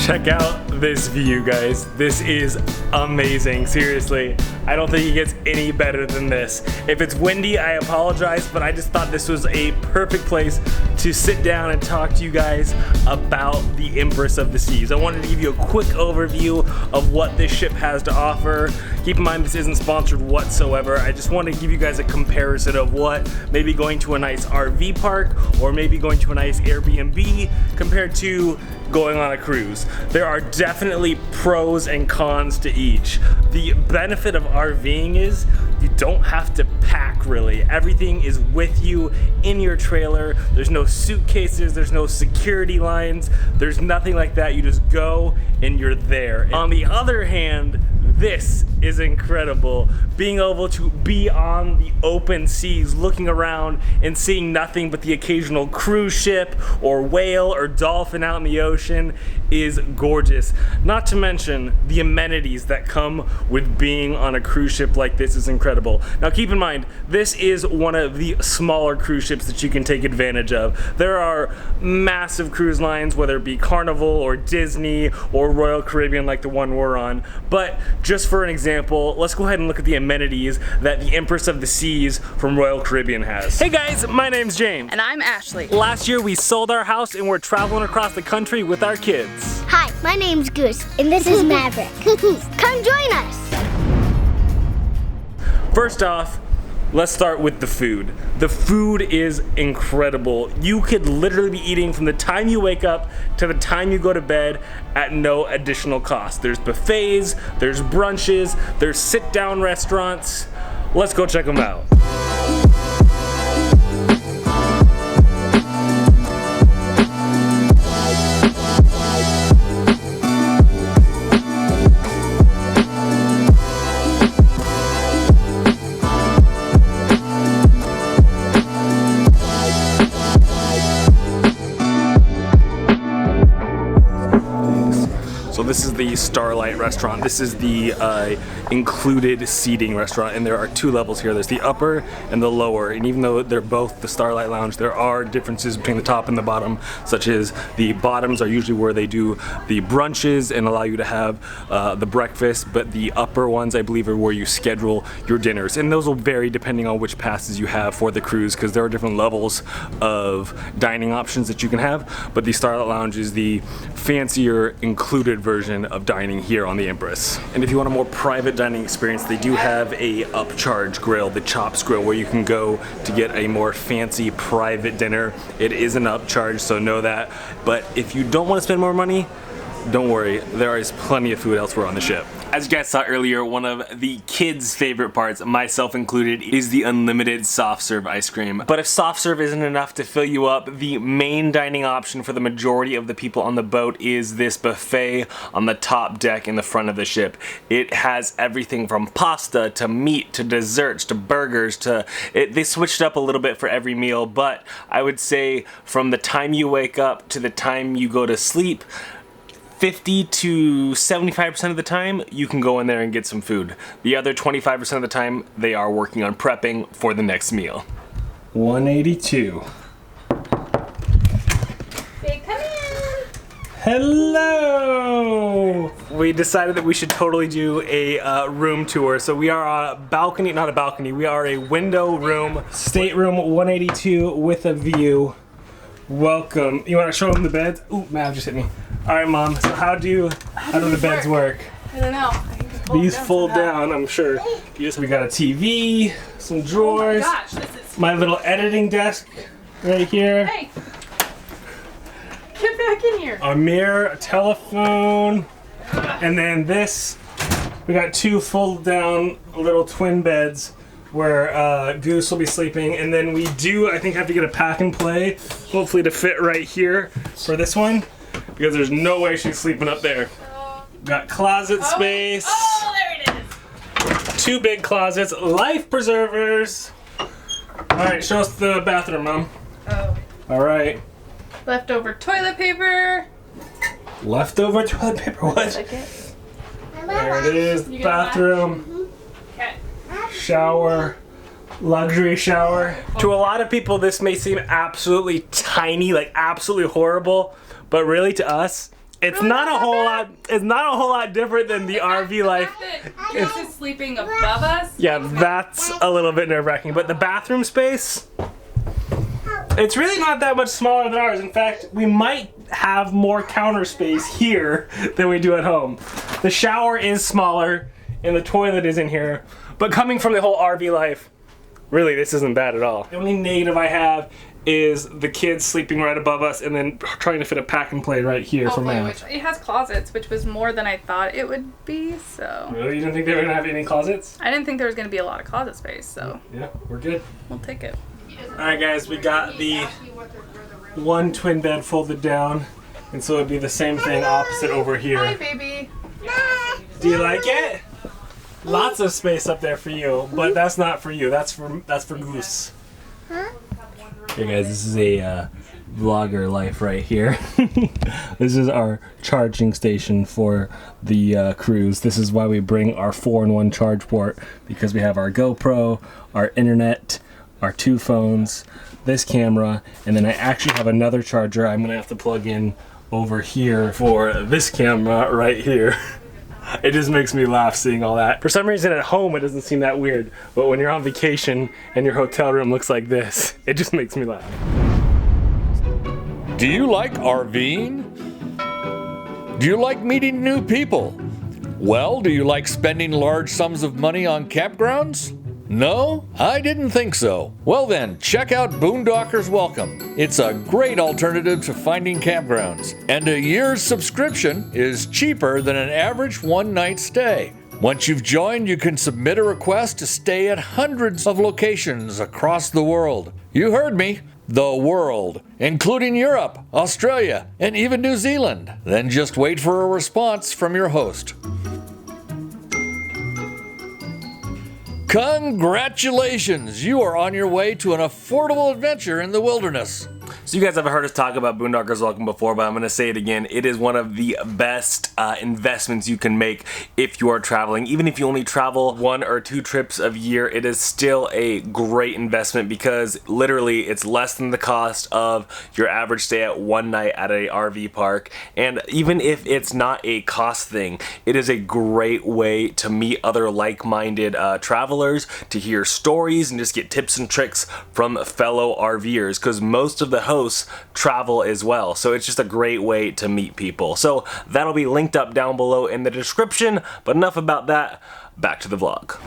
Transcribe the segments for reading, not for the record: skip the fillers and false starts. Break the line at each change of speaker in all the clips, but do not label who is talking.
Check out this view, guys. This is amazing, seriously. I don't think it gets any better than this. If it's windy, I apologize, but I just thought this was a perfect place to sit down and talk to you guys about the Empress of the Seas. I wanted to give you a quick overview of what this ship has to offer. Keep in mind, this isn't sponsored whatsoever. I just wanted to give you guys a comparison of what maybe going to a nice RV park or maybe going to a nice Airbnb compared to going on a cruise. There are definitely pros and cons to each. The benefit of RVing is you don't have to pack really. Everything is with you in your trailer. There's no suitcases, there's no security lines, there's nothing like that. You just go and you're there. On the other hand, this is incredible. Being able to be on the open seas, looking around and seeing nothing but the occasional cruise ship or whale or dolphin out in the ocean is gorgeous. Not to mention the amenities that come with being on a cruise ship like this is incredible. Now keep in mind, this is one of the smaller cruise ships that you can take advantage of. There are massive cruise lines, whether it be Carnival or Disney or Royal Caribbean like the one we're on, but just for an example, let's go ahead and look at the amenities that the Empress of the Seas from Royal Caribbean has. Hey guys, my name's James.
And I'm Ashley.
Last year we sold our house and we're traveling across the country with our kids.
Hi, my name's Goose, and this is Maverick. Come join us.
First off, let's start with the food. The food is incredible. You could literally be eating from the time you wake up to the time you go to bed at no additional cost. There's buffets, there's brunches, there's sit-down restaurants. Let's go check them out. So this is the Starlight restaurant. This is the included seating restaurant, and there are two levels here. There's the upper and the lower, and even though they're both the Starlight Lounge, there are differences between the top and the bottom, such as the bottoms are usually where they do the brunches and allow you to have the breakfast, but the upper ones, I believe, are where you schedule your dinners, and those will vary depending on which passes you have for the cruise, because there are different levels of dining options that you can have, but the Starlight Lounge is the fancier included version of dining here on the Empress. And if you want a more private dining experience, they do have a upcharge grill, the Chops Grill, where you can go to get a more fancy private dinner. It is an upcharge, so know that. But if you don't want to spend more money, don't worry, there is plenty of food elsewhere on the ship. As you guys saw earlier, one of the kids' favorite parts, myself included, is the unlimited soft serve ice cream. But if soft serve isn't enough to fill you up, the main dining option for the majority of the people on the boat is this buffet on the top deck in the front of the ship. It has everything from pasta to meat to desserts to burgers to... They switched up a little bit for every meal, but I would say from the time you wake up to the time you go to sleep, 50 to 75% of the time, you can go in there and get some food. The other 25% of the time, they are working on prepping for the next meal. 182.
Say, come in.
Hello! We decided that we should totally do a room tour. So we are on a balcony, not a balcony, we are a window room. Stateroom 182 with a view. Welcome. You want to show them the beds? Ooh, Mav just hit me. All right, Mom. So how do the beds work?
I don't know.
These fold down, I'm sure. We got a TV, some drawers.
Oh my gosh, this is...
My little editing desk right here.
Hey! Get back in here.
A mirror, a telephone, and then this. We got two fold down little twin beds where Goose will be sleeping, and then we do, I think, have to get a pack and play, hopefully to fit right here for this one, because there's no way she's sleeping up there. Got closet space.
Oh, there it is.
Two big closets, life preservers. All right, show us the bathroom, Mom.
Oh.
All right.
Leftover toilet paper.
Leftover toilet paper, what?
Like it?
There it is, bathroom.
Okay.
Shower, luxury shower. To a lot of people, this may seem absolutely tiny, like absolutely horrible, but really to us, It's not a whole lot. It's not a whole lot different than the RV life.
Yours is sleeping above us.
Yeah, that's a little bit nerve-wracking. But the bathroom space, it's really not that much smaller than ours. In fact, we might have more counter space here than we do at home. The shower is smaller, and the toilet is in here. But coming from the whole RV life, really, this isn't bad at all. The only negative I have is the kids sleeping right above us and then trying to fit a pack and play right here for math.
Which it has closets, which was more than I thought it would be, so.
Really? You didn't think they were going to have any closets?
I didn't think there was going to be a lot of closet space, so.
Yeah, we're good.
We'll take it.
Alright guys, we got the one twin bed folded down, and so it'd be the same thing opposite over here.
Hi, baby.
Do you like it? Lots of space up there for you, but that's not for you. That's for Goose. Hey guys, this is a vlogger life right here. This is our charging station for the cruise. This is why we bring our 4-in-1 charge port, because we have our GoPro, our internet, our 2 phones, this camera, and then I actually have another charger I'm gonna have to plug in over here for this camera right here. It just makes me laugh seeing all that. For some reason at home it doesn't seem that weird, but when you're on vacation and your hotel room looks like this, it just makes me laugh.
Do you like RVing? Do you like meeting new people? Well, do you like spending large sums of money on campgrounds? No? I didn't think so. Well then, check out Boondockers Welcome. It's a great alternative to finding campgrounds, and a year's subscription is cheaper than an average one-night stay. Once you've joined, you can submit a request to stay at hundreds of locations across the world. You heard me. The world, including Europe, Australia, and even New Zealand. Then just wait for a response from your host. Congratulations! You are on your way to an affordable adventure in the wilderness.
So you guys have heard us talk about Boondockers Welcome before, but I'm going to say it again. It is one of the best investments you can make if you are traveling. Even if you only travel 1 or 2 trips a year, it is still a great investment because literally it's less than the cost of your average stay at one night at a RV park. And even if it's not a cost thing, it is a great way to meet other like-minded travelers, to hear stories, and just get tips and tricks from fellow RVers, because most of the hosts travel as well, so it's just a great way to meet people. So that'll be linked up down below in the description, but enough about that, back to the vlog.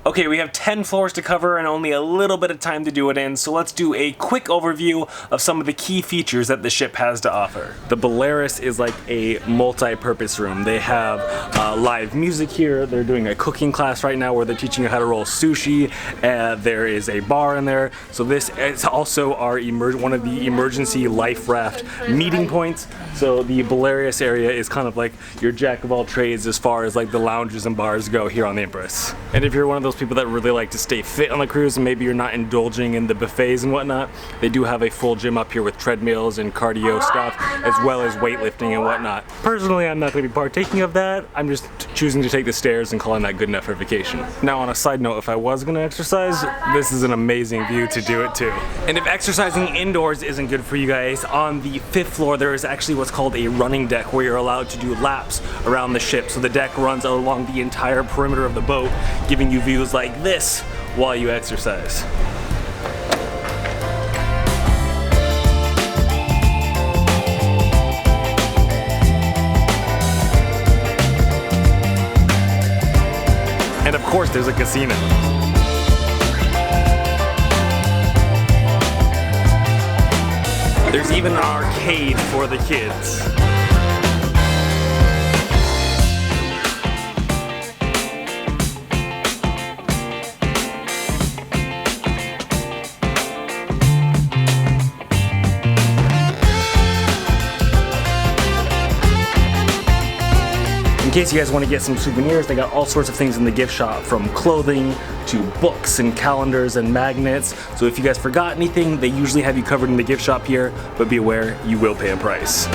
Okay, we have 10 floors to cover and only a little bit of time to do it in, so let's do a quick overview of some of the key features that the ship has to offer. The Polaris is like a multi-purpose room. They have live music here. They're doing a cooking class right now where they're teaching you how to roll sushi. There is a bar in there. So this is also our one of the emergency life raft meeting points. So the Polaris area is kind of like your jack of all trades as far as like the lounges and bars go here on the Empress. And if you're one of those people that really like to stay fit on the cruise and maybe you're not indulging in the buffets and whatnot, they do have a full gym up here with treadmills and cardio stuff, as well as weightlifting and whatnot. Personally, I'm not going to be partaking of that. I'm just choosing to take the stairs and calling that good enough for vacation. Now, on a side note, if I was going to exercise, this is an amazing view to do it too. And if exercising indoors isn't good for you guys, on the 5th floor there is actually what's called a running deck where you're allowed to do laps around the ship. So the deck runs along the entire perimeter of the boat, giving you views like this while you exercise. And of course there's a casino. There's even an arcade for the kids. In case you guys want to get some souvenirs, they got all sorts of things in the gift shop, from clothing to books and calendars and magnets. So if you guys forgot anything, they usually have you covered in the gift shop here, but be aware, you will pay a price.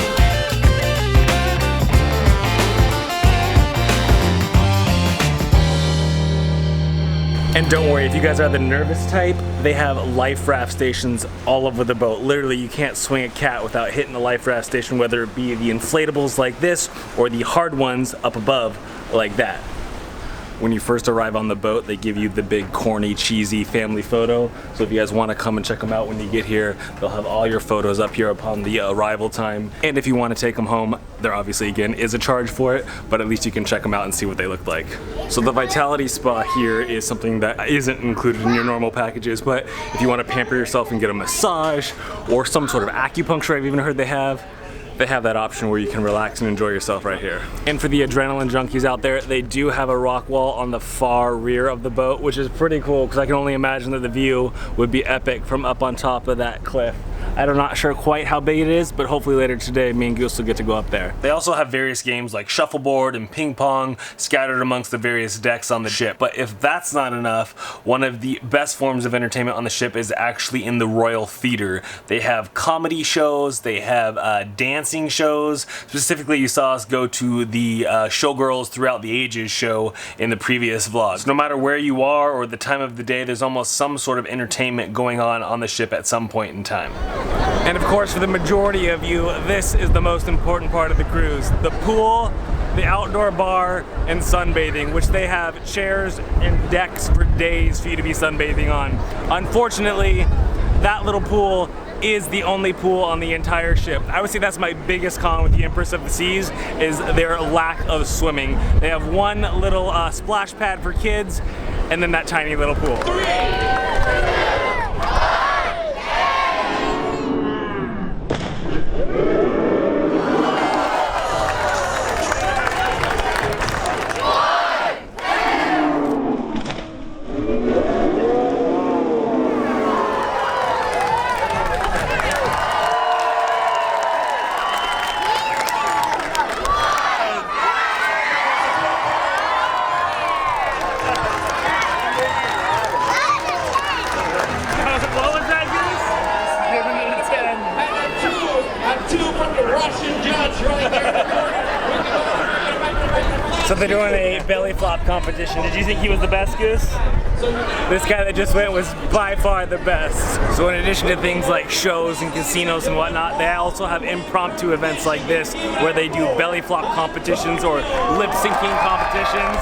And don't worry, if you guys are the nervous type, they have life raft stations all over the boat. Literally, you can't swing a cat without hitting the life raft station, whether it be the inflatables like this or the hard ones up above like that. When you first arrive on the boat, they give you the big, corny, cheesy family photo. So if you guys want to come and check them out when you get here, they'll have all your photos up here upon the arrival time. And if you want to take them home, there obviously, again, is a charge for it, but at least you can check them out and see what they look like. So the Vitality Spa here is something that isn't included in your normal packages, but if you want to pamper yourself and get a massage or some sort of acupuncture, I've even heard they have that option where you can relax and enjoy yourself right here. And for the adrenaline junkies out there, they do have a rock wall on the far rear of the boat, which is pretty cool because I can only imagine that the view would be epic from up on top of that cliff. I'm not sure quite how big it is, but hopefully later today, me and Goose will get to go up there. They also have various games like shuffleboard and ping pong scattered amongst the various decks on the ship. But if that's not enough, one of the best forms of entertainment on the ship is actually in the Royal Theater. They have comedy shows, they have dancing shows. Specifically, you saw us go to the Showgirls Throughout the Ages show in the previous vlog. So no matter where you are or the time of the day, there's almost some sort of entertainment going on the ship at some point in time. And of course, for the majority of you, this is the most important part of the cruise. The pool, the outdoor bar, and sunbathing, which they have chairs and decks for days for you to be sunbathing on. Unfortunately, that little pool is the only pool on the entire ship. I would say that's my biggest con with the Empress of the Seas, is their lack of swimming. They have one little splash pad for kids, and then that tiny little pool. So they're doing a belly flop competition. Did you think he was the best, Goose? This guy that just went was by far the best. So in addition to things like shows and casinos and whatnot, they also have impromptu events like this where they do belly flop competitions or lip syncing competitions.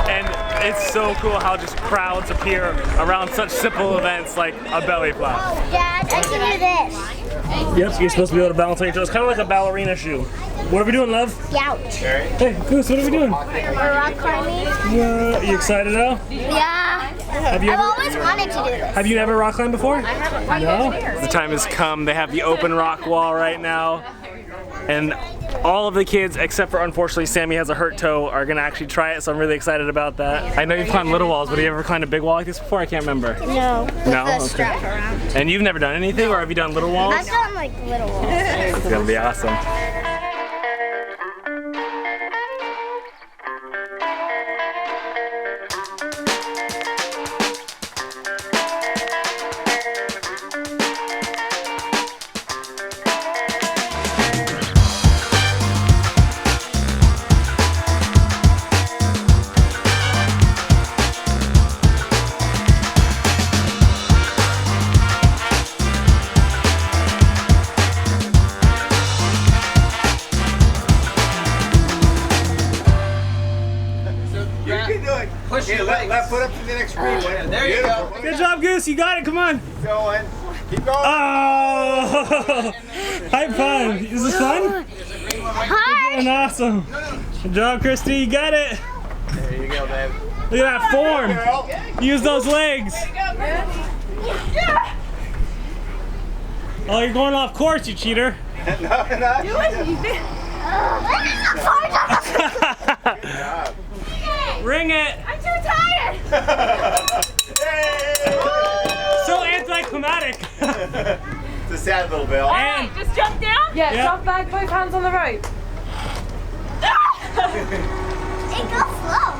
And it's so cool how just crowds appear around such simple events like a belly flop.
Dad, I can do this.
Yep, you're supposed to be able to balance on your toes. It's kind of like a ballerina shoe. What are we doing, love?
Youch.
Hey, Goose, what are we doing?
We're rock climbing.
You excited now?
Yeah.
Have you
I've
ever,
always wanted to do this.
have you never rock climbed before?
I haven't.
No? The time has come. They have the open rock wall right now. And all of the kids, except for unfortunately Sammy has a hurt toe, are gonna actually try it, so I'm really excited about that. I know you've climbed little walls, but have you ever climbed a big wall like this before? I can't remember.
No.
No?
The
Okay.
strap around.
And you've never done anything, or have you done little walls?
I've done like little walls.
It's gonna be awesome.
Push your left foot up to the next screen. There you go.
Good job, Goose. You got it. Come on.
Keep going. Keep going.
Oh! High five. Is this fun?
Hi.
And awesome. Good job, Christy. You got it.
There you go, babe.
Look at that form. Use those legs. Oh, you're going off course, you cheater. Ring it.
I'm too tired.
So anticlimactic.
It's a sad little bill.
And
Just jump down?
Yeah,
Yep.
jump back, both hands on the rope.
It goes slow.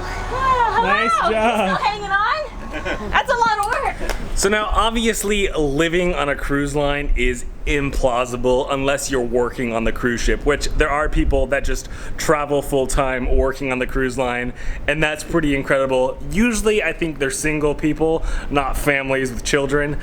nice job.
Hanging on?
That's a lot of work.
So now, obviously, living on a cruise line is implausible unless you're working on the cruise ship, which there are people that just travel full-time working on the cruise line, and that's pretty incredible. Usually, I think they're single people, not families with children.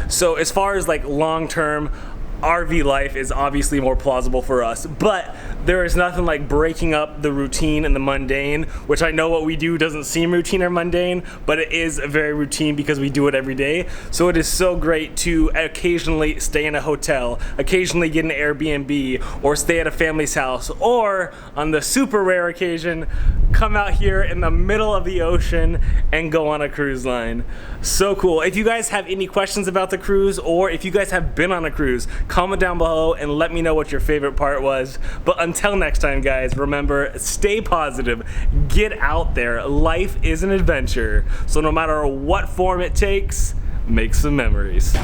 So as far as like long-term, RV life is obviously more plausible for us, but there is nothing like breaking up the routine and the mundane, which I know what we do doesn't seem routine or mundane, but it is very routine because we do it every day. So it is so great to occasionally stay in a hotel, occasionally get an Airbnb, or stay at a family's house, or on the super rare occasion, come out here in the middle of the ocean and go on a cruise line. So cool. If you guys have any questions about the cruise, or if you guys have been on a cruise, comment down below and let me know what your favorite part was. But until next time, guys, remember, stay positive, get out there. Life is an adventure. So no matter what form it takes, make some memories.